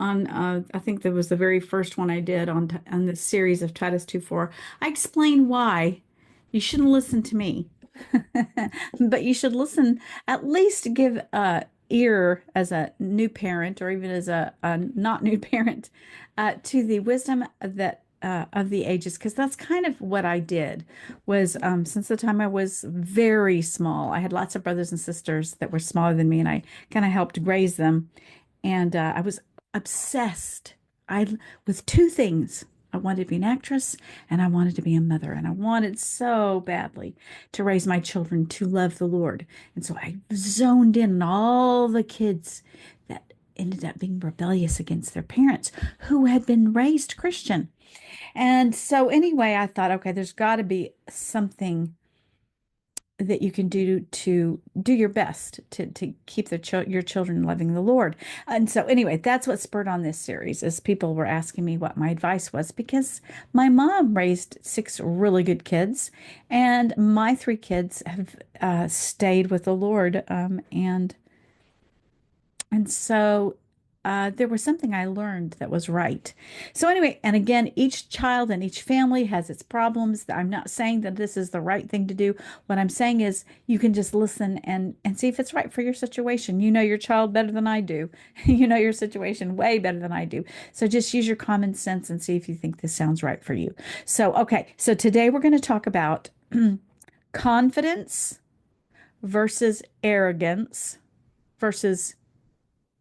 on I think that was the very first one I did on this series of Titus 2:4. I explain why you shouldn't listen to me, but you should listen, at least give ear as a new parent or even as a not new parent to the wisdom that of the ages, because that's kind of what I did was since the time I was very small. I had lots of brothers and sisters that were smaller than me, and I kind of helped raise them. And I was obsessed I with two things. I wanted to be an actress and I wanted to be a mother. And I wanted so badly to raise my children to love the Lord. And so I zoned in on all the kids that ended up being rebellious against their parents who had been raised Christian. And so anyway, I thought, okay, there's got to be something that you can do to do your best to keep your children loving the Lord. And so anyway, that's what spurred on this series is people were asking me what my advice was because my mom raised six really good kids, and my three kids have stayed with the Lord. And so there was something I learned that was right. So, anyway, and again, each child and each family has its problems. I'm not saying that this is the right thing to do. What I'm saying is you can just listen and see if it's right for your situation. You know your child better than I do. You know your situation way better than I do. So just use your common sense and see if you think this sounds right for you. So, okay. So today we're going to talk about confidence versus arrogance versus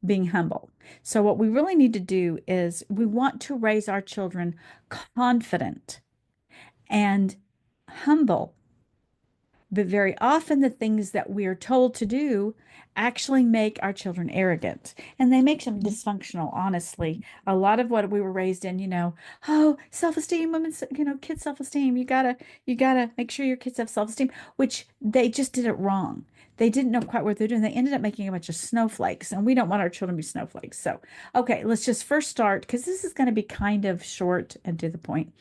being humble. So, what we really need to do is we want to raise our children confident and humble. But very often, the things that we are told to do actually make our children arrogant and they make them dysfunctional, honestly. A lot of what we were raised in, oh, self-esteem, women's, kids' self-esteem. You gotta make sure your kids have self-esteem, which they just did it wrong. They didn't know quite what they're doing. They ended up making a bunch of snowflakes, and we don't want our children to be snowflakes. So, okay, let's just first start because this is going to be kind of short and to the point.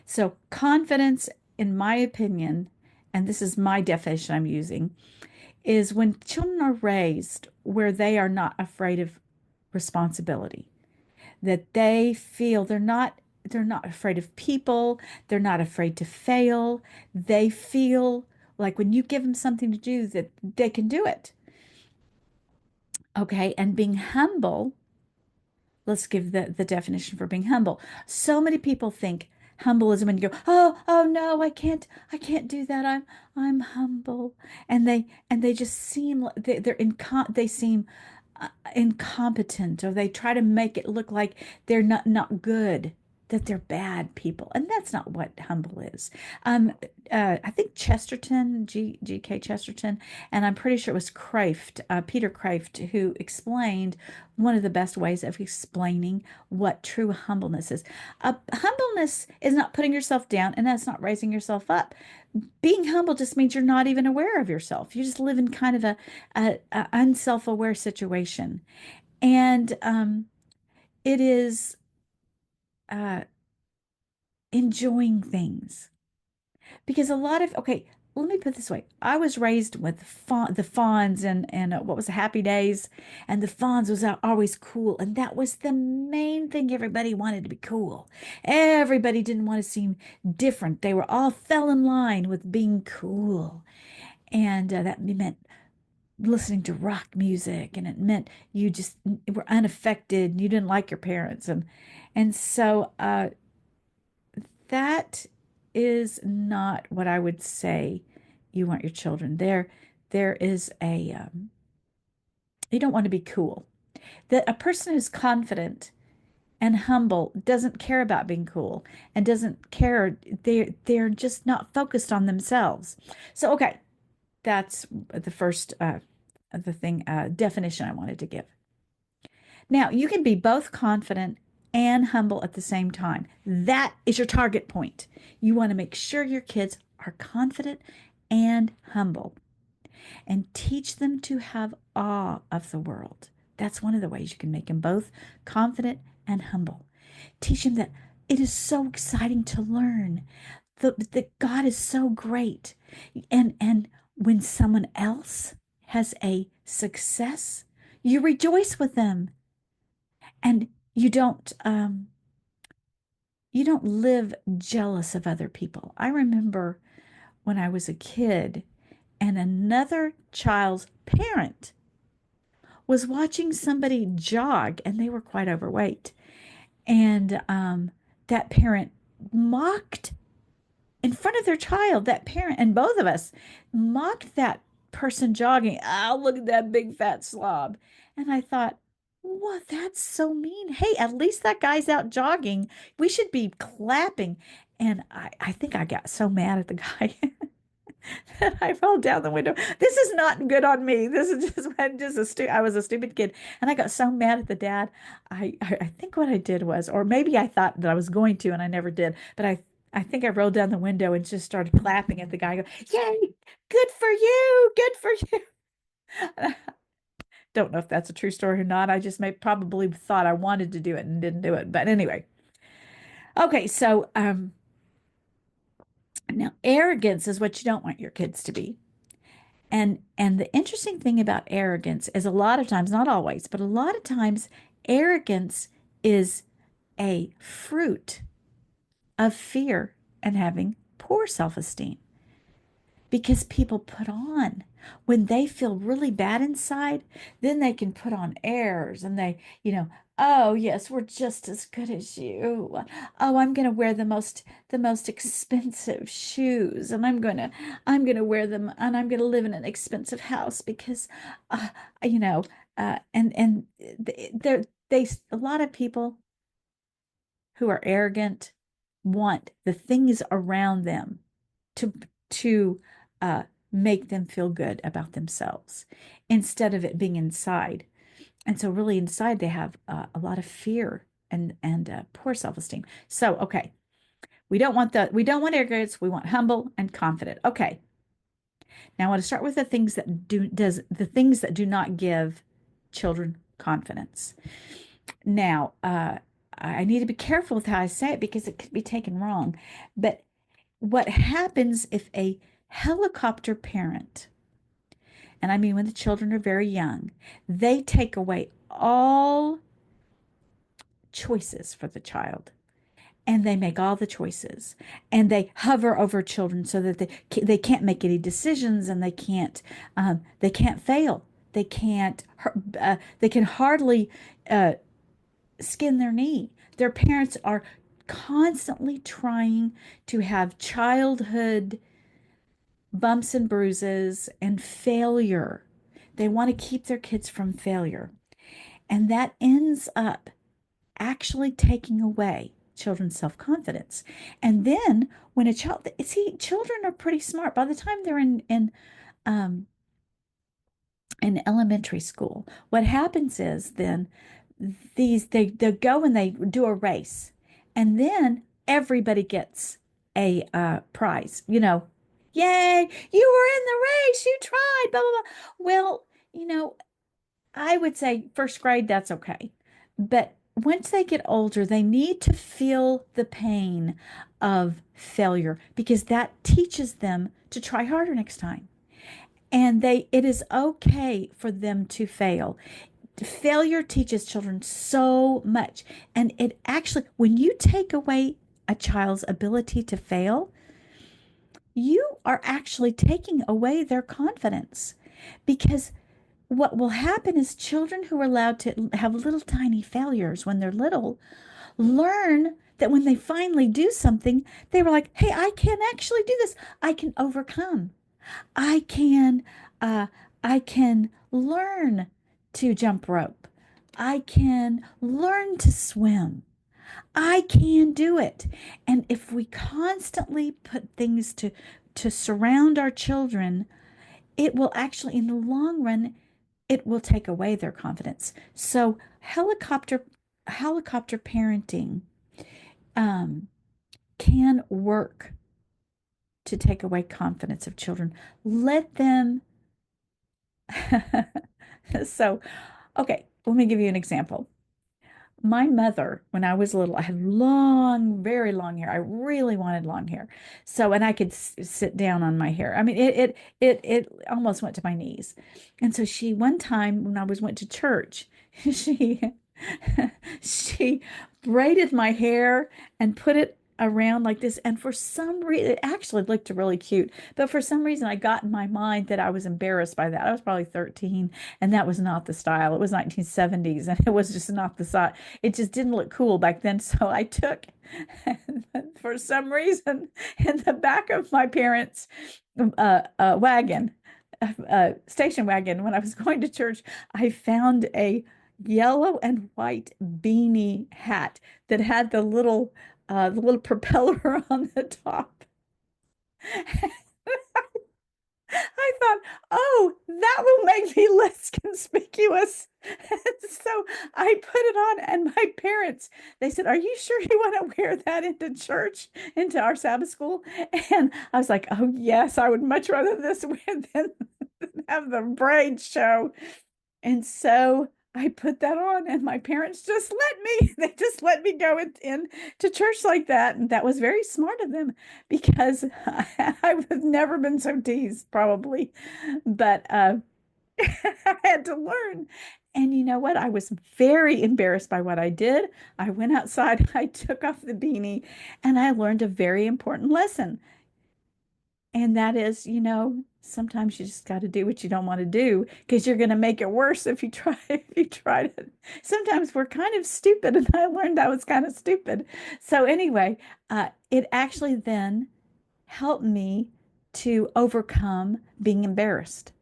So, confidence, in my opinion, and this is my definition I'm using, is when children are raised where they are not afraid of responsibility, that they feel they're not afraid of people, they're not afraid to fail. They feel like when you give them something to do that they can do it. Okay, and being humble, let's give the definition for being humble. So many people think humble is when you go, oh no, I can't do that. I'm humble. And they just seem like they seem incompetent, or they try to make it look like they're not good, that they're bad people. And that's not what humble is. Um, I think Chesterton, G.K. Chesterton, and I'm pretty sure it was Kraft, Peter Kraft, who explained one of the best ways of explaining what true humbleness is. Humbleness is not putting yourself down, and that's not raising yourself up. Being humble just means you're not even aware of yourself. You just live in kind of a unself-aware situation. And it is uh, enjoying things. Because a lot of, okay, let me put it this way. I was raised with the Fonz and what was the Happy Days, and the Fonz was always cool, and that was the main thing. Everybody wanted to be cool. Everybody didn't want to seem different. They were all fell in line with being cool, and that meant listening to rock music, and it meant you just were unaffected. You didn't like your parents, and so that is not what I would say you want your children. There is you don't want to be cool. That a person who's confident and humble doesn't care about being cool and doesn't care. They're just not focused on themselves. So, okay, that's the first the thing definition I wanted to give. Now, you can be both confident and humble at the same time. That is your target point. You want to make sure your kids are confident and humble and teach them to have awe of the world. That's one of the ways you can make them both confident and humble. Teach them that it is so exciting to learn that God is so great. And when someone else has a success, you rejoice with them. And you don't you don't live jealous of other people. I remember when I was a kid and another child's parent was watching somebody jog and they were quite overweight. And that parent mocked in front of their child, that parent and both of us mocked that person jogging. Oh, look at that big fat slob. And I thought, well, that's so mean. Hey, at least that guy's out jogging. We should be clapping. And I think I got so mad at the guy that I rolled down the window. This is not good on me. This is just I'm just I was a stupid kid, and I got so mad at the dad. I think what I did was, or maybe I thought that I was going to, and I never did. But I think I rolled down the window and just started clapping at the guy. I go, yay! Good for you! Good for you! Don't know if that's a true story or not. I just may probably thought I wanted to do it and didn't do it. But anyway, okay. So now arrogance is what you don't want your kids to be. And the interesting thing about arrogance is a lot of times, not always, but a lot of times arrogance is a fruit of fear and having poor self-esteem because people put on when they feel really bad inside, then they can put on airs and oh yes, we're just as good as you. Oh, I'm going to wear the most expensive shoes and I'm going to wear them and I'm going to live in an expensive house because uh, you know and they a lot of people who are arrogant want the things around them to to uh, make them feel good about themselves instead of it being inside. And so, really, inside they have a lot of fear and poor self-esteem. So, okay, we don't want arrogance. We want humble and confident. Okay, now I want to start with the things that do not give children confidence. Now, I need to be careful with how I say it because it could be taken wrong. But what happens if a helicopter parent, and I mean when the children are very young, they take away all choices for the child and they make all the choices and they hover over children so that they can't make any decisions and they can't fail. They can hardly skin their knee. Their parents are constantly trying to have childhood bumps and bruises and failure. They want to keep their kids from failure. And that ends up actually taking away children's self-confidence. And then when a child, see, children are pretty smart. By the time they're um, in elementary school, what happens is then they go and they do a race, and then everybody gets a prize. Yay, you were in the race, you tried, blah blah blah. Well, I would say first grade, that's okay. But once they get older, they need to feel the pain of failure because that teaches them to try harder next time. And it is okay for them to fail. Failure teaches children so much. And it actually, when you take away a child's ability to fail, you are actually taking away their confidence because what will happen is children who are allowed to have little tiny failures when they're little learn that when they finally do something, they were like, hey, I can actually do this. I can overcome. I can uh, I can learn to jump rope. I can learn to swim. I can do it. And if we constantly put things to surround our children, it will actually, in the long run, it will take away their confidence. So helicopter parenting um, can work to take away confidence of children. Let them. So, okay, let me give you an example. My mother, when I was little, I had long, very long hair. I really wanted long hair. So, and I could sit down on my hair. I mean, it almost went to my knees. And so one time when I went to church, she She braided my hair and put it around like this. And for some reason, it actually looked really cute. But for some reason, I got in my mind that I was embarrassed by that. I was probably 13, and that was not the style. It was 1970s, and it was just not the style. It just didn't look cool back then. So I took, for some reason, in the back of my parents' wagon, station wagon, when I was going to church, I found a yellow and white beanie hat that had the little propeller on the top. I thought, oh, that will make me less conspicuous. So I put it on, and my parents, they said, "Are you sure you want to wear that into church, into our Sabbath school?" And I was like, "Oh, yes, I would much rather this wear than have the braid show." And so I put that on, and my parents just let me, they just let me go in to church like that. And that was very smart of them because I have never been so teased, probably. But I had to learn. And you know what? I was very embarrassed by what I did. I went outside, I took off the beanie, and I learned a very important lesson. And that is, sometimes you just got to do what you don't want to do because you're going to make it worse if you try if you try to. Sometimes we're kind of stupid, and I learned I was kind of stupid. So anyway, it actually then helped me to overcome being embarrassed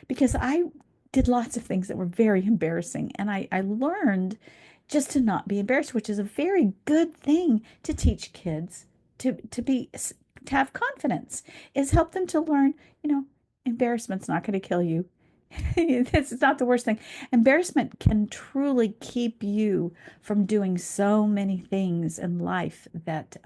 because I did lots of things that were very embarrassing, and I learned just to not be embarrassed, which is a very good thing to teach kids to be to have confidence, is help them to learn, embarrassment's not going to kill you. This is not the worst thing. Embarrassment can truly keep you from doing so many things in life that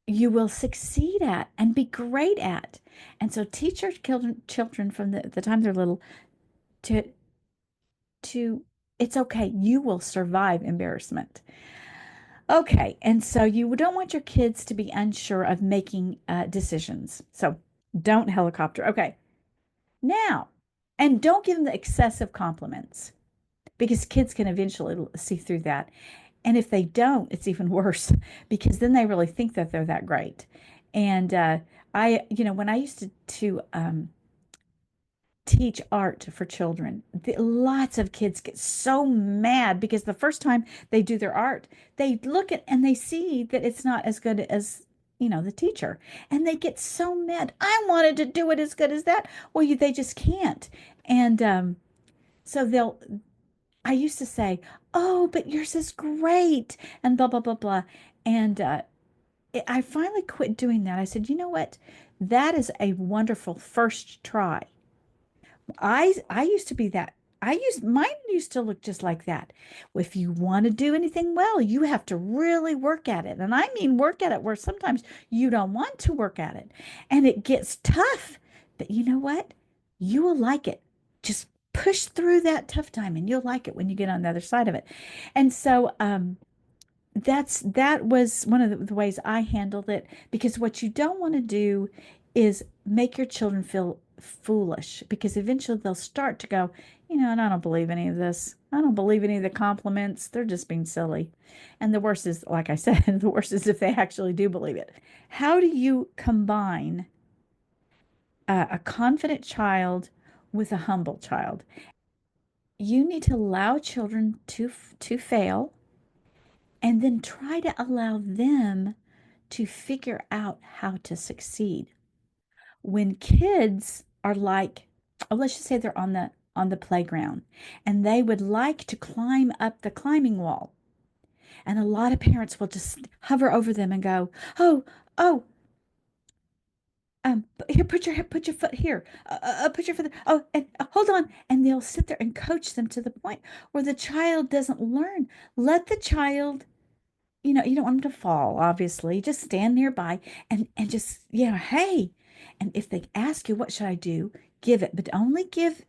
you will succeed at and be great at. And so teach your children from the time they're little to to it's okay. You will survive embarrassment. Okay, and so you don't want your kids to be unsure of making decisions. So don't helicopter. Okay, now, and don't give them the excessive compliments because kids can eventually see through that. And if they don't, it's even worse because then they really think that they're that great. And when I used to teach art for children, lots of kids get so mad because the first time they do their art, they look at and they see that it's not as good as the teacher, and they get so mad. I wanted to do it as good as that. Well, they just can't. And so I used to say, "Oh, but yours is great," and blah, blah, blah, blah. And I finally quit doing that. I said, "You know what? That is a wonderful first try." I used to be that. Mine used to look just like that. If you want to do anything well, you have to really work at it. And I mean work at it where sometimes you don't want to work at it. And it gets tough. But you know what? You will like it. Just push through that tough time and you'll like it when you get on the other side of it. And so that was one of the ways I handled it, because what you don't want to do is make your children feel foolish, because eventually they'll start to go, and I don't believe any of this. I don't believe any of the compliments. They're just being silly. And the worst is, like I said, the worst is if they actually do believe it. How do you combine a confident child with a humble child? You need to allow children to fail, and then try to allow them to figure out how to succeed. When kids are like, oh, let's just say they're on the playground and they would like to climb up the climbing wall. And a lot of parents will just hover over them and go, "Oh, oh, here, put your foot here. Put your foot there. Oh, and hold on." And they'll sit there and coach them to the point where the child doesn't learn. Let the child, you don't want them to fall, obviously. Just stand nearby and just, hey. And if they ask you, "What should I do?" Give it, but only give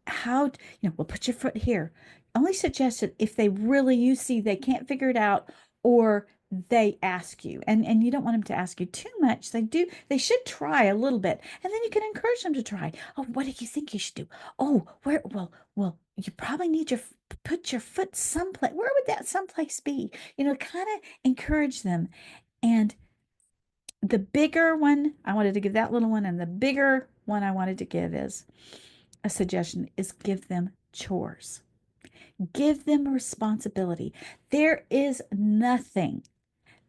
how, well, put your foot here. Only suggest it if they really, you see they can't figure it out, or they ask you, and you don't want them to ask you too much. They should try a little bit, and then you can encourage them to try. Oh, what do you think you should do? Oh, you probably need put your foot someplace. Where would that someplace be? Kind of encourage them. And the bigger one, I wanted to give that little one, and the bigger one I wanted to give is a suggestion is give them chores. Give them responsibility. There is nothing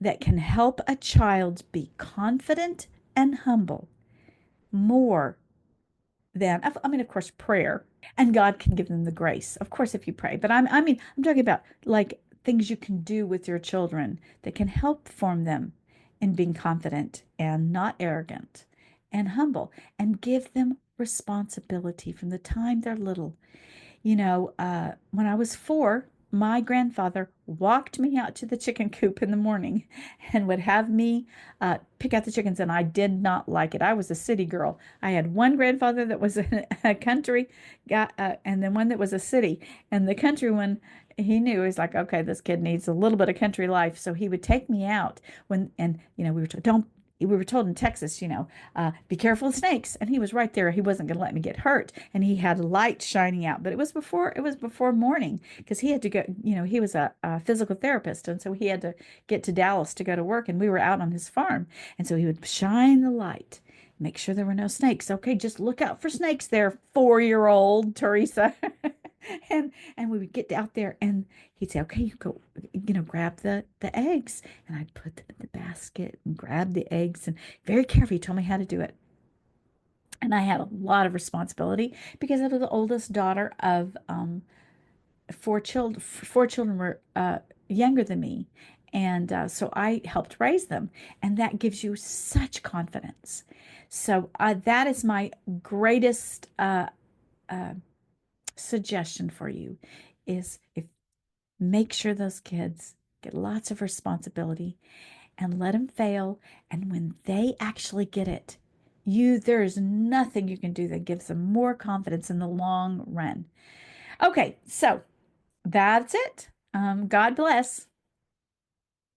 that can help a child be confident and humble more than, I mean, of course, prayer, and God can give them the grace, of course, if you pray. But I'm talking about like things you can do with your children that can help form them in being confident and not arrogant and humble, and give them responsibility from the time they're little. When I was 4, my grandfather walked me out to the chicken coop in the morning and would have me pick out the chickens, and I did not like it. I was a city girl. I had one grandfather that was a country guy, and then one that was a city. And the country one, he knew, he's like, okay, this kid needs a little bit of country life. So he would take me out and we were told, don't. We were told in Texas, be careful of snakes. And he was right there. He wasn't going to let me get hurt. And he had a light shining out. But it was before morning because he had to go, he was a physical therapist. And so he had to get to Dallas to go to work. And we were out on his farm. And so he would shine the light, make sure there were no snakes. Okay, just look out for snakes there, 4-year-old Teresa. And we would get out there and he'd say, okay, you go, grab the eggs. And I'd put them in the basket and grab the eggs, and very carefully he told me how to do it. And I had a lot of responsibility because I was the oldest daughter of 4 children. 4 children were younger than me. And so I helped raise them. And that gives you such confidence. So that is my greatest uh, suggestion for you is if make sure those kids get lots of responsibility and let them fail. And when they actually get it, there is nothing you can do that gives them more confidence in the long run. Okay, so that's it. God bless.